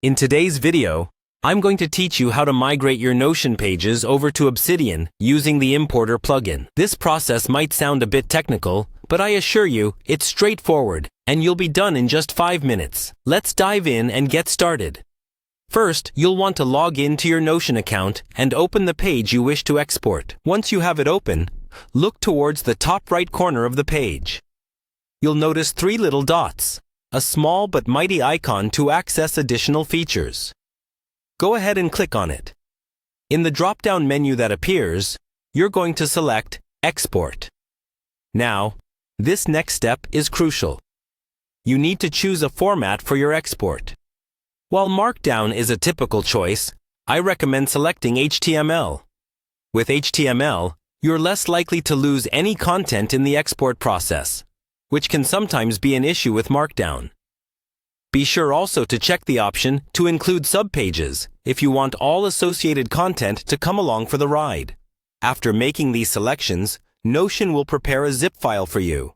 In today's video, I'm going to teach you how to migrate your Notion pages over to Obsidian using the importer plugin. This process might sound a bit technical, but I assure you, it's straightforward, and you'll be done in just 5 minutes. Let's dive in and get started. First, you'll want to log in to your Notion account and open the page you wish to export. Once you have it open, look towards the top right corner of the page. You'll notice 3 little dots, a small but mighty icon to access additional features. Go ahead and click on it. In the drop-down menu that appears, you're going to select Export. Now, this next step is crucial. You need to choose a format for your export. While Markdown is a typical choice, I recommend selecting HTML. With HTML, you're less likely to lose any content in the export process, which can sometimes be an issue with Markdown. Be sure also to check the option to include subpages if you want all associated content to come along for the ride. After making these selections, Notion will prepare a zip file for you.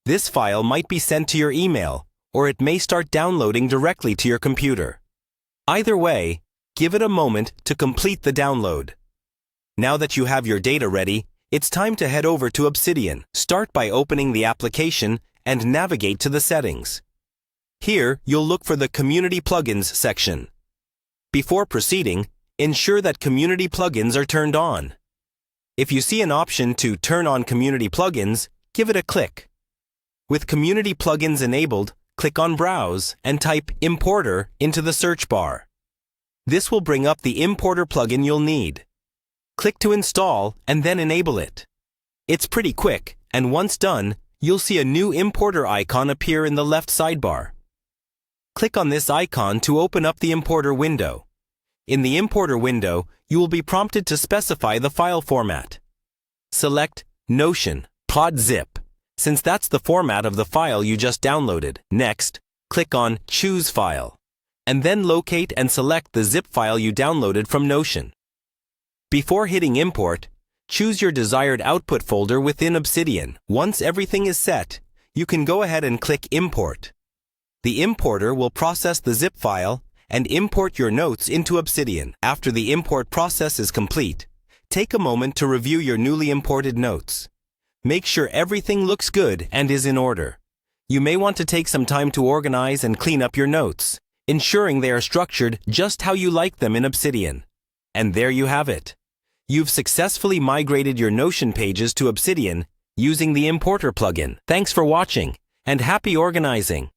This file might be sent to your email, or it may start downloading directly to your computer. Either way, give it a moment to complete the download. Now that you have your data ready, it's time to head over to Obsidian. Start by opening the application and navigate to the settings. Here, you'll look for the Community Plugins section. Before proceeding, ensure that Community Plugins are turned on. If you see an option to turn on Community Plugins, give it a click. With Community Plugins enabled, click on Browse and type Importer into the search bar. This will bring up the importer plugin you'll need. Click to install and then enable it. It's pretty quick, and once done, you'll see a new importer icon appear in the left sidebar. Click on this icon to open up the importer window. In the importer window, you will be prompted to specify the file format. Select Notion .zip, since that's the format of the file you just downloaded. Next, click on Choose File, and then locate and select the zip file you downloaded from Notion. Before hitting Import, choose your desired output folder within Obsidian. Once everything is set, you can go ahead and click Import. The importer will process the zip file and import your notes into Obsidian. After the import process is complete, take a moment to review your newly imported notes. Make sure everything looks good and is in order. You may want to take some time to organize and clean up your notes, ensuring they are structured just how you like them in Obsidian. And there you have it. You've successfully migrated your Notion pages to Obsidian using the importer plugin. Thanks for watching, and happy organizing!